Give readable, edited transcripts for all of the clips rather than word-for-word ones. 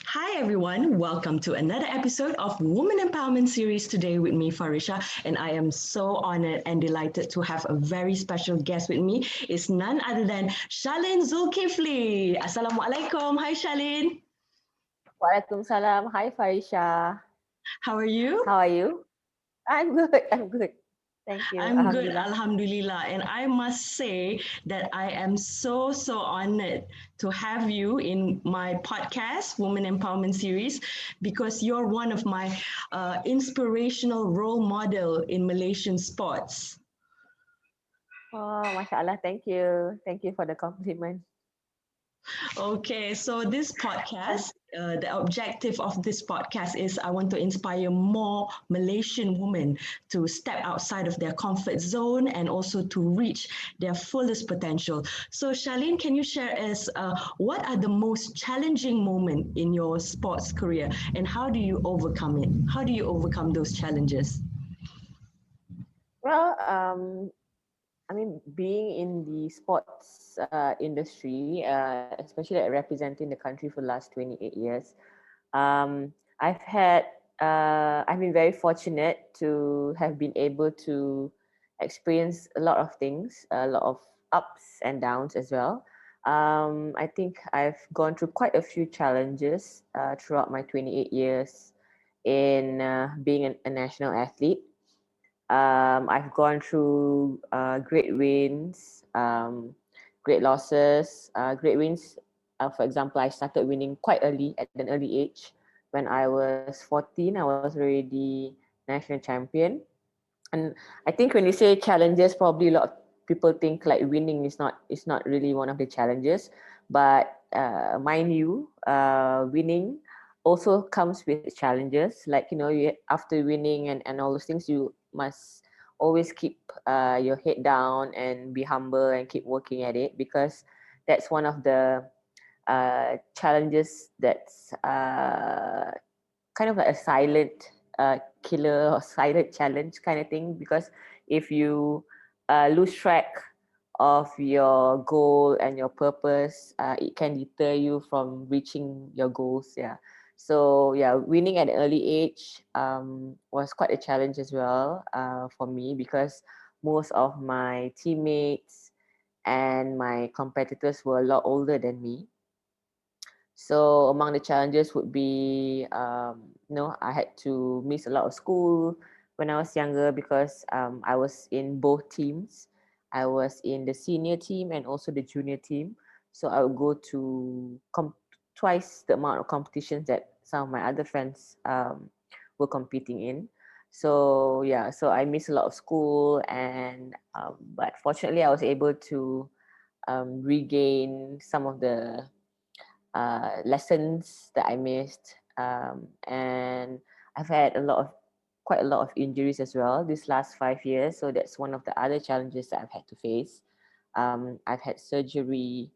Hi everyone, welcome to another episode of Woman Empowerment Series today with me, Farisha, and I am so honored and delighted to have a very special guest with me. It's none other than Shalin Zulkifli. Assalamualaikum. Hi Shalin. Waalaikumsalam. Hi Farisha. How are you? How are you? I'm good. I'm good. Thank you. I'm good, Alhamdulillah. Alhamdulillah. And I must say that I am so honored to have you in my podcast, Women Empowerment Series, because you're one of my inspirational role model in Malaysian sports. Oh, Masya Allah. Thank you. Thank you for the compliment. Okay, so this podcast, the objective of this podcast is I want to inspire more Malaysian women to step outside of their comfort zone and also to reach their fullest potential. So, Charlene, can you share us what are the most challenging moments in your sports career and how do you overcome it? How do you overcome those challenges? Well, I mean, being in the sports industry, especially like representing the country for the last 28 years, I've had, I've been very fortunate to have been able to experience a lot of things, a lot of ups and downs as well. I think I've gone through quite a few challenges throughout my 28 years in being a national athlete. I've gone through great wins, great losses. Great wins, for example, I started winning quite early at an early age. When I was 14, I was already national champion. And I think when you say challenges, probably a lot of people think like winning is not really one of the challenges. But mind you, winning also comes with challenges. Like after winning and all those things, you must always keep your head down and be humble and keep working at it, because that's one of the challenges that's kind of like a silent killer or silent challenge kind of thing. Because if you lose track of your goal and your purpose, it can deter you from reaching your goals. Yeah. So yeah, winning at an early age was quite a challenge as well for me, because most of my teammates and my competitors were a lot older than me. So among the challenges would be, I had to miss a lot of school when I was younger, because I was in both teams. I was in the senior team and also the junior team. So I would go to twice the amount of competitions that some of my other friends were competing in. So yeah, so I missed a lot of school, and but fortunately I was able to regain some of the lessons that I missed, and I've had quite a lot of injuries as well this last 5 years. So that's one of the other challenges that I've had to face. I've had surgery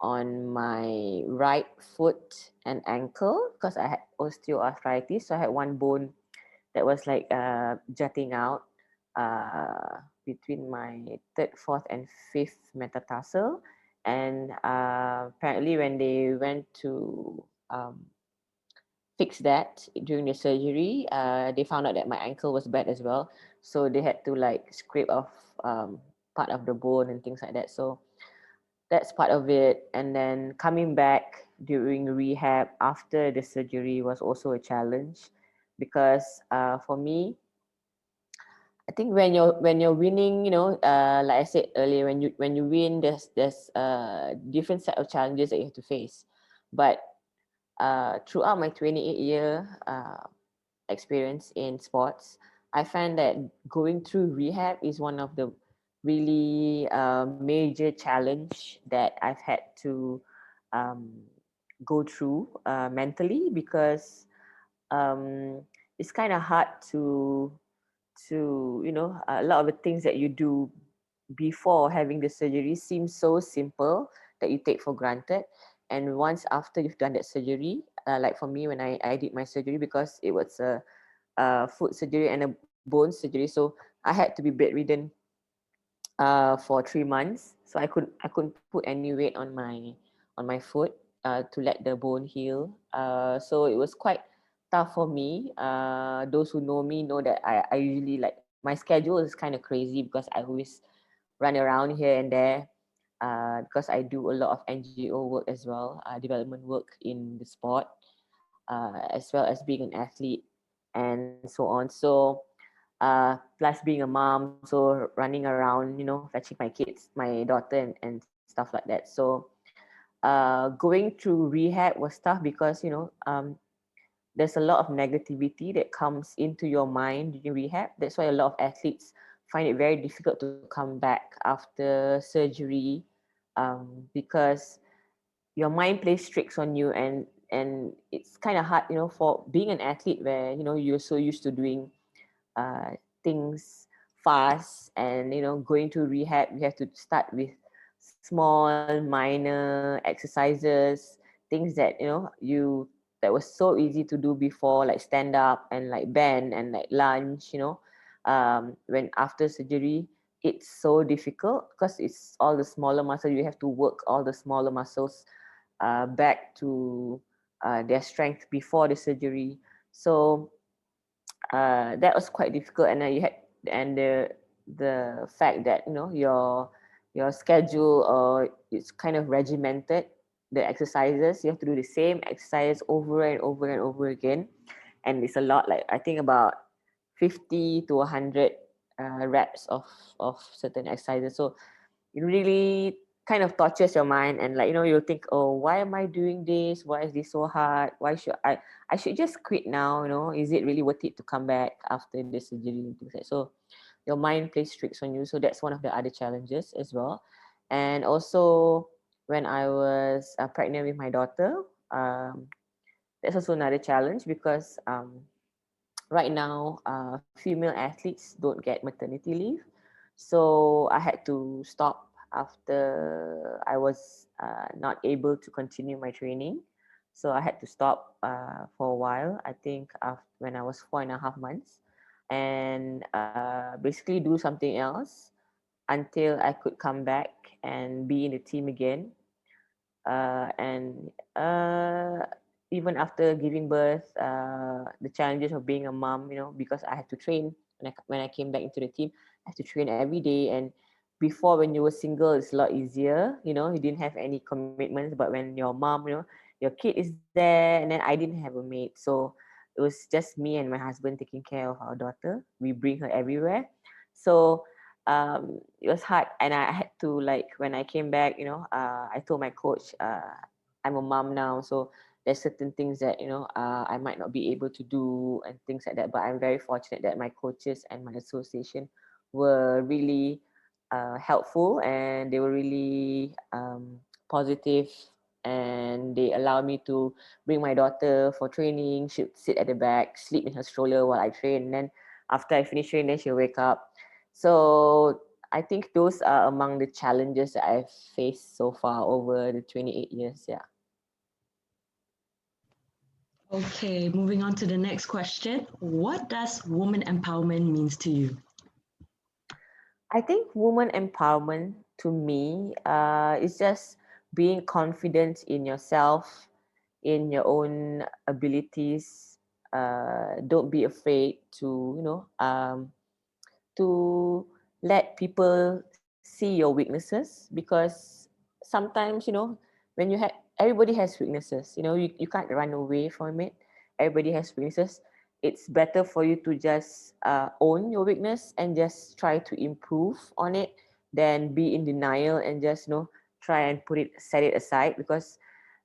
on my right foot and ankle because I had osteoarthritis. So I had one bone that was like jutting out between my third, fourth, and fifth metatarsal. And apparently, when they went to fix that during the surgery, they found out that my ankle was bad as well. So they had to like scrape off part of the bone and things like that. So that's part of it. And then coming back during rehab after the surgery was also a challenge, because for me, I think when you're winning, like I said earlier, when you win, there's different set of challenges that you have to face. But throughout my 28-year experience in sports, I find that going through rehab is one of the really major challenge that I've had to um, go through mentally, because it's kind of hard to a lot of the things that you do before having the surgery seem so simple that you take for granted. And once after you've done that surgery, like for me when I did my surgery, because it was a foot surgery and a bone surgery, so I had to be bedridden for 3 months. So I couldn't put any weight on my foot. to let the bone heal. So it was quite tough for me. Those who know me know that I usually like my schedule is kind of crazy because I always run around here and there because I do a lot of NGO work as well, development work in the sport, as well as being an athlete and so on. So plus being a mom, so running around, fetching my kids, my daughter and stuff like that. So going through rehab was tough because there's a lot of negativity that comes into your mind during rehab. That's why a lot of athletes find it very difficult to come back after surgery, because your mind plays tricks on you, and it's kind of hard, for being an athlete where you're so used to doing uh, things fast, and going to rehab, you have to start with small minor exercises, things that you that was so easy to do before, like stand up and like bend and like lunge, when after surgery it's so difficult because it's all the smaller muscle. You have to work all the smaller muscles back to their strength before the surgery. So that was quite difficult, and you had, and the fact that your schedule it's kind of regimented. The exercises, you have to do the same exercise over and over and over again, and it's a lot, like I think about 50 to 100 reps of certain exercises. So it really kind of tortures your mind, and like you'll think, oh, why am I doing this? Why is this so hard? Why should I should just quit now? Is it really worth it to come back after the surgery and things like that? So your mind plays tricks on you. So that's one of the other challenges as well. And also when I was pregnant with my daughter, that's also another challenge because right now female athletes don't get maternity leave. So I had to stop after I was not able to continue my training. So I had to stop for a while, I think when I was 4.5 months, and basically do something else until I could come back and be in the team again. And even after giving birth, the challenges of being a mom, because I had to train when I came back into the team. I had to train every day. And before, when you were single, it's a lot easier. You didn't have any commitments. But when you're mom, your kid is there, and then I didn't have a maid, so it was just me and my husband taking care of our daughter. We bring her everywhere, so it was hard, and I had to, like, when I came back, I told my coach, I'm a mom now, so there's certain things that I might not be able to do and things like that. But I'm very fortunate that my coaches and my association were really helpful, and they were really positive, and they allowed me to bring my daughter for training. She'd sit at the back, sleep in her stroller while I train, and then after I finish training, then she'll wake up. So I think those are among the challenges that I've faced so far over the 28 years. Yeah. Okay, moving on to the next question. What does woman empowerment means to you? I think woman empowerment to me is just being confident in yourself, in your own abilities. Don't be afraid to, to let people see your weaknesses, because sometimes, when you have, everybody has weaknesses, you can't run away from it. Everybody has weaknesses. It's better for you to just own your weakness and just try to improve on it than be in denial and just try and set it aside, because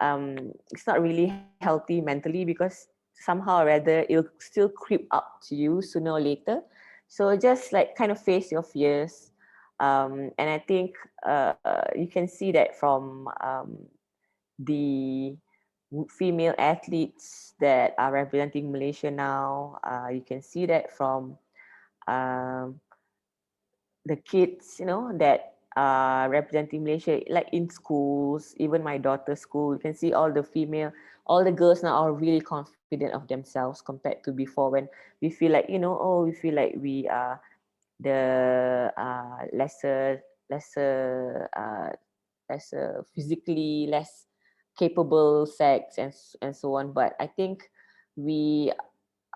it's not really healthy mentally, because somehow or rather it'll still creep up to you sooner or later. So just like kind of face your fears. And I think you can see that from the female athletes that are representing Malaysia now. You can see that from um, the kids, that are representing Malaysia, like in schools, even my daughter's school. You can see all the girls now are really confident of themselves compared to before, when we feel like, we feel like we are the lesser physically less capable sex and so on. But I think we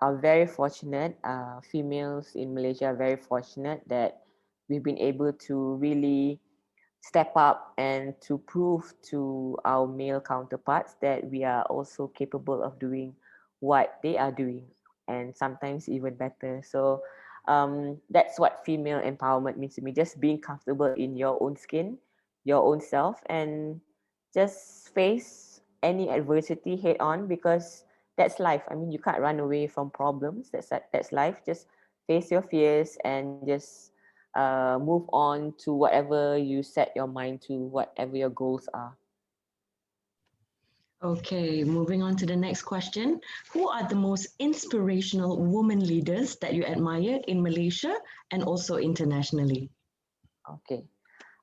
are very fortunate, females in Malaysia are very fortunate that we've been able to really step up and to prove to our male counterparts that we are also capable of doing what they are doing, and sometimes even better. So that's what female empowerment means to me, just being comfortable in your own skin, your own self, and just face any adversity head on, because that's life. I mean, you can't run away from problems. That's life. Just face your fears and just move on to whatever you set your mind to, whatever your goals are. Okay, moving on to the next question. Who are the most inspirational women leaders that you admire in Malaysia and also internationally? Okay.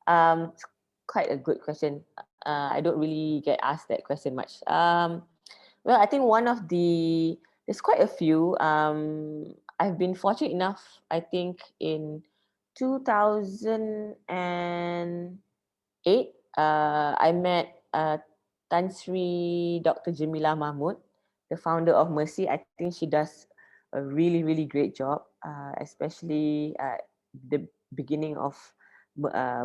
It's quite a good question. I don't really get asked that question much. Well, I think there's quite a few. I've been fortunate enough, I think in 2008, I met Tan Sri Dr. Jamila Mahmud, the founder of Mercy. I think she does a really, really great job, especially the beginning of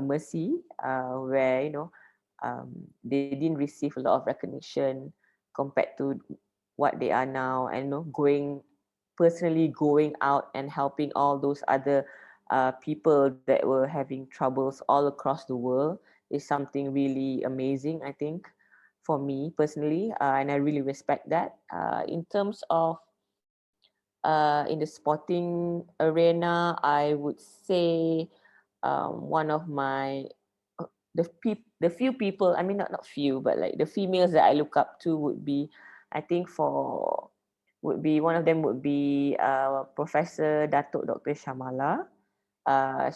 Mercy, where they didn't receive a lot of recognition compared to what they are now, and going out and helping all those other people that were having troubles all across the world is something really amazing, I think, for me personally, and I really respect that. In terms of in the sporting arena, I would say one of my the few people, I mean, not few, but like the females that I look up to would be, I think would be one of them would be Professor Datuk Dr. Shamala.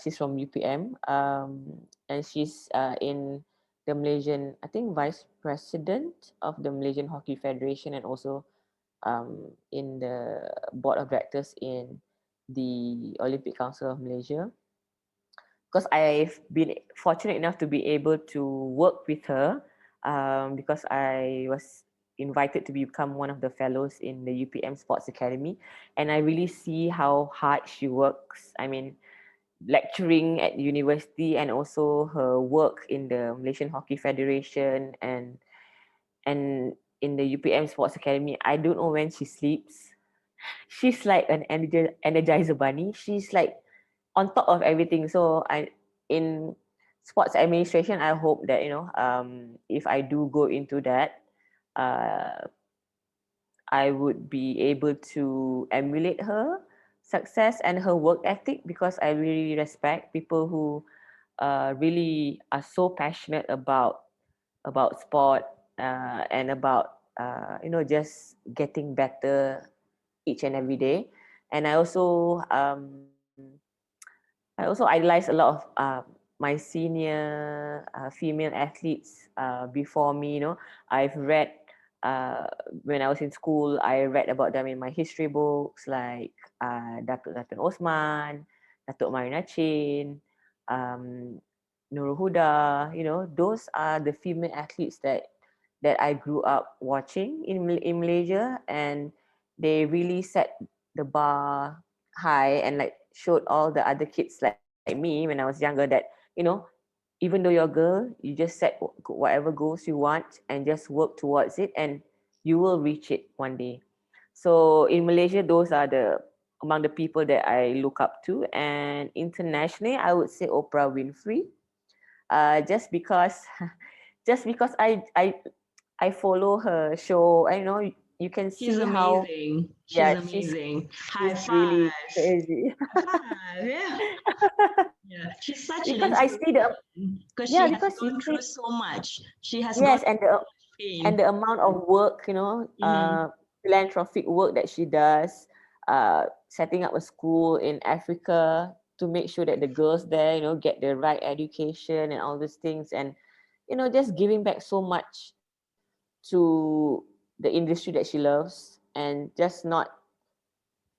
She's from UPM, and she's in the Malaysian, I think, vice president of the Malaysian Hockey Federation, and also in the board of directors in the Olympic Council of Malaysia. Because I've been fortunate enough to be able to work with her, because I was invited to become one of the fellows in the UPM Sports Academy, and I really see how hard she works. I mean, lecturing at university and also her work in the Malaysian Hockey Federation and in the UPM Sports Academy. I don't know when she sleeps. She's like an energizer bunny. She's like on top of everything. So in sports administration, I hope that if I do go into that, uh, I would be able to emulate her success and her work ethic, because I really respect people who really are so passionate about sport, and about just getting better each and every day. And I also idolize a lot of my senior female athletes before me. I've read when I was in school, I read about them in my history books, like Datuk Osman, Datuk Marina Chin, um, Nurul Huda. Those are the female athletes that I grew up watching in Malaysia, and they really set the bar high, and like showed all the other kids like me when I was younger that even though you're a girl, you just set whatever goals you want and just work towards it, and you will reach it one day. So in Malaysia, those are the among the people that I look up to. And internationally, I would say Oprah Winfrey, just because just because I follow her show. I know you can She's see how, amazing. She's yeah, amazing. High she's really five. crazy. High five. Yeah. Yeah. She's such an Because I see the inspiration because yeah she has because you gone see, through so much. She has gone yes, through so much and pain. the amount of work, Mm-hmm. philanthropic work that she does, setting up a school in Africa to make sure that the girls there, get the right education and all these things, and just giving back so much to the industry that she loves, and just not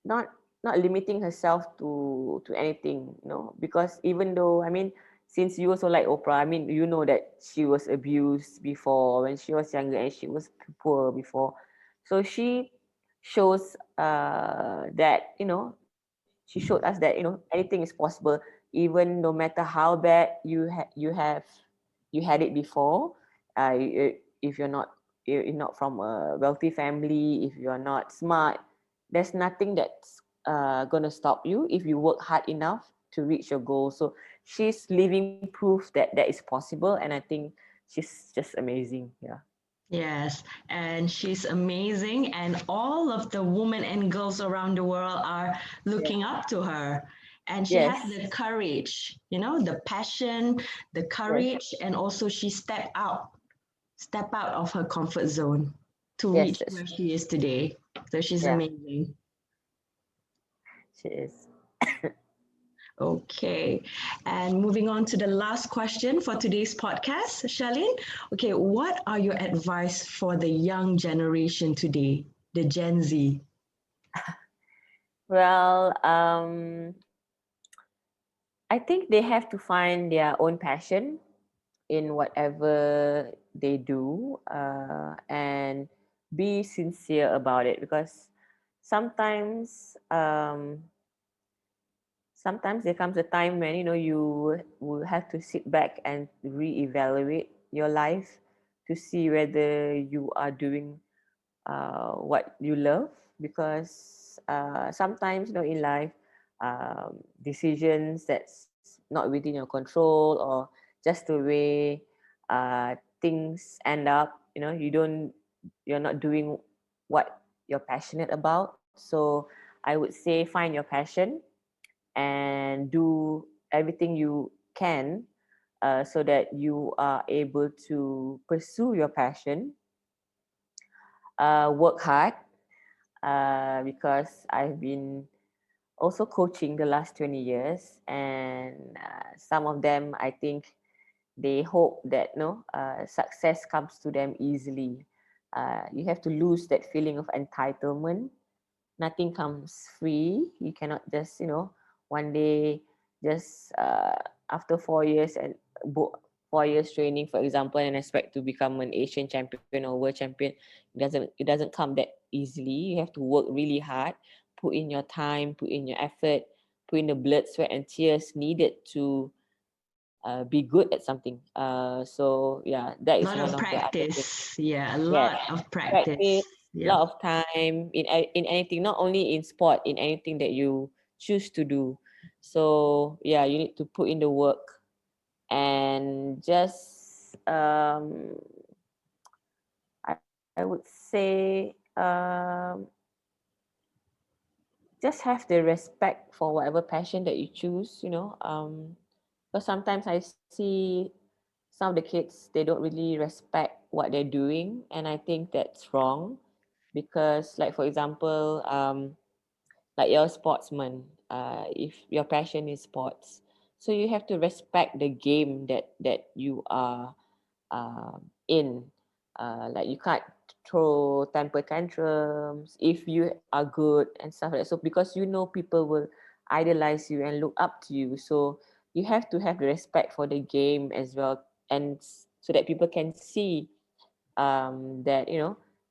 not limiting herself to anything, because even though, I mean, since you also like Oprah, I mean, you know that she was abused before when she was younger and she was poor before. So she shows that, she showed us that, anything is possible, even no matter how bad you had it before. If you're not from a wealthy family, if you're not smart, there's nothing that's gonna stop you if you work hard enough to reach your goal. So she's living proof that that is possible, and I think she's just amazing. Yeah. Yes, and she's amazing, and all of the women and girls around the world are Yeah. looking up to her. And she has Yes. the courage, the passion, the Yes. courage, and also she step out of her comfort zone to Yes, reach that's where true. she is today. So she's Yeah, amazing. she is. Okay, and moving on to the last question for today's podcast, Shalin. Okay, what are your advice for the young generation today, the Gen Z? Well, I think they have to find their own passion in whatever they do, and be sincere about it, because sometimes sometimes there comes a time when you will have to sit back and reevaluate your life to see whether you are doing what you love, because sometimes in life, decisions that's not within your control, or just the way things end up, you're not doing what you're passionate about. So I would say find your passion and do everything you can, so that you are able to pursue your passion, work hard, because I've been also coaching the last 20 years, and some of them, I think, they hope that success comes to them easily. You have to lose that feeling of entitlement. Nothing comes free. You cannot just one day, just after 4 years and 4 years training, for example, and expect to become an Asian champion or world champion. It doesn't come that easily. You have to work really hard, put in your time, put in your effort, put in the blood, sweat, and tears needed to be good at something. So yeah, that A is lot one of of the other things. practice. Yeah, a Yes, lot of practice, practice. a Yep. lot of time in anything, not only in sport, in anything that you choose to do. So yeah, you need to put in the work, and just I would say, just have the respect for whatever passion that you choose. Because sometimes I see some of the kids, they don't really respect what they're doing, and I think that's wrong, because, like, for example, like you're a sportsman, if your passion is sports, so you have to respect the game that you are in. Like, you can't throw temper tantrums if you are good and stuff like that. So because people will idolize you and look up to you, so you have to have the respect for the game as well, and so that people can see that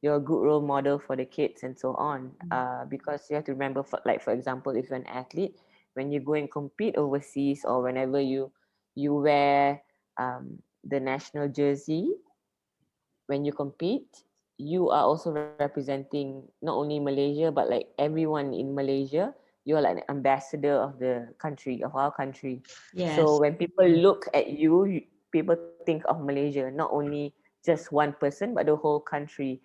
you're a good role model for the kids and so on. Because you have to remember, for example, if you're an athlete, when you go and compete overseas, or whenever you wear the national jersey, when you compete, you are also representing not only Malaysia, but like everyone in Malaysia. You are like an ambassador of the country, of our country. So Yes. when people look at you, people think of Malaysia, not only just one person, but the whole country.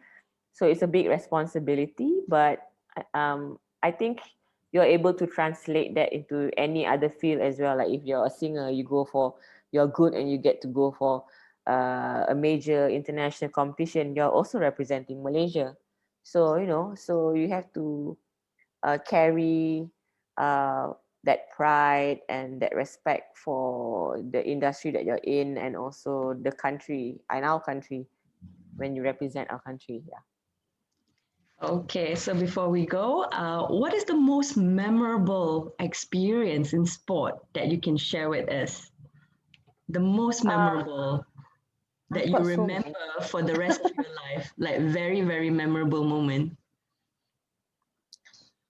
So it's a big responsibility, but I think you're able to translate that into any other field as well. Like, if you're a singer, you're good and you get to go for a major international competition, you're also representing Malaysia. So so you have to carry uh, that pride and that respect for the industry that you're in, and also the country and our country, when you represent our country. Yeah. Okay, so before we go, what is the most memorable experience in sport that you can share with us? The most memorable that I've you got so many. remember for the rest of your life, like very, very memorable moment.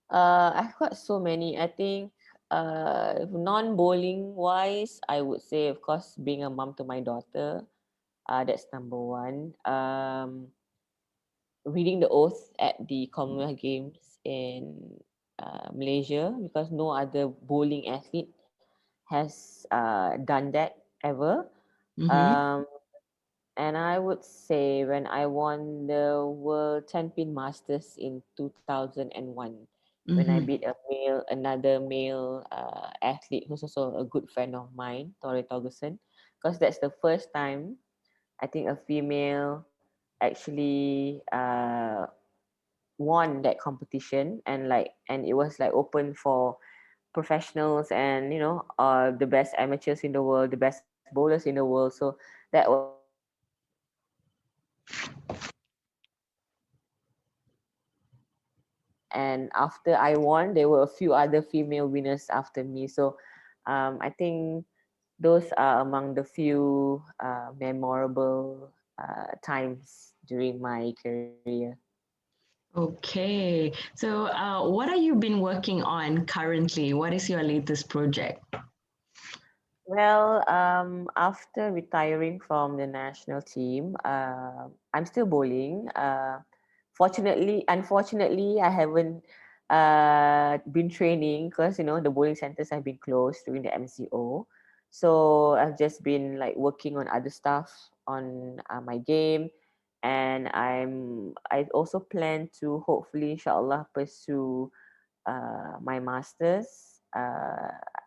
I've got so many. I think non-bowling wise, I would say, of course, being a mom to my daughter. That's number one. Reading the oath at the Commonwealth Games in Malaysia, because no other bowling athlete has done that ever. Mm-hmm. Um, and I would say when I won the World 10-pin Masters in 2001, when I Mm-hmm. beat another male athlete who's also a good friend of mine, Tori Torgerson, because that's the first time I think a female actually won that competition, and it was like open for professionals and the best amateurs in the world, the best bowlers in the world. So that was the first time I think a female and after I won, there were a few other female winners after me. So I think those are among the few memorable times during my career. Okay. So, what are you been working on currently? What is your latest project? Well, after retiring from the national team, I'm still bowling. Unfortunately, I haven't been training because the bowling centers have been closed during the MCO. So I've just been like working on other stuff on my game, and I also plan to hopefully, inshallah, pursue my masters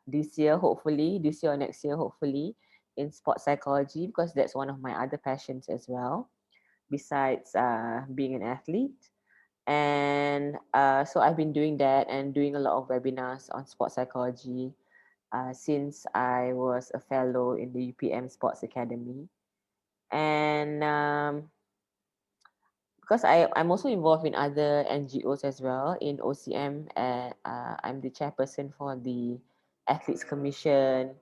this year or next year, hopefully, in sports psychology, because that's one of my other passions as well, besides being an athlete. And so I've been doing that and doing a lot of webinars on sports psychology since I was a fellow in the UPM Sports Academy. And because I'm also involved in other NGOs as well in OCM. I'm the chairperson for the Athletes Commission,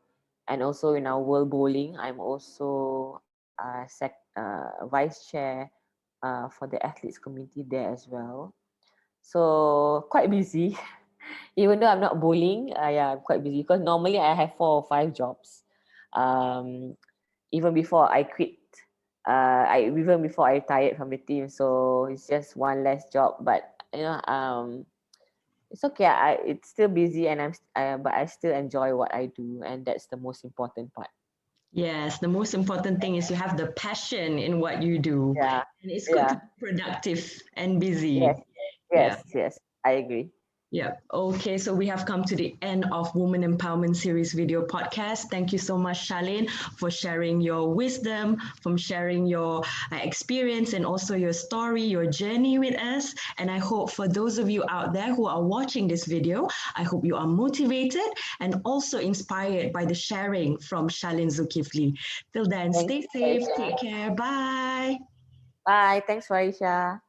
and also in our World Bowling, I'm also vice chair for the athletes community there as well. So quite busy, even though I'm not bowling. Yeah, I'm quite busy because normally I have 4 or 5 jobs. Um, even before I quit, even before I retired from the team. So it's just one less job, but it's okay. It's still busy, and but I still enjoy what I do, and that's the most important part. Yes, the most important thing is you have the passion in what you do. Yeah, And it's good to yeah, be productive and busy. yes, Yeah. yes. I agree. Yeah. Okay. So we have come to the end of Women Empowerment Series video podcast. Thank you so much, Shalin, for sharing your wisdom, from sharing your experience and also your story, your journey with us. And I hope for those of you out there who are watching this video, I hope you are motivated and also inspired by the sharing from Shalin Zulkifli. Till then, Thank stay you, safe, Farisha. take care, bye. Bye. Thanks, Farisha.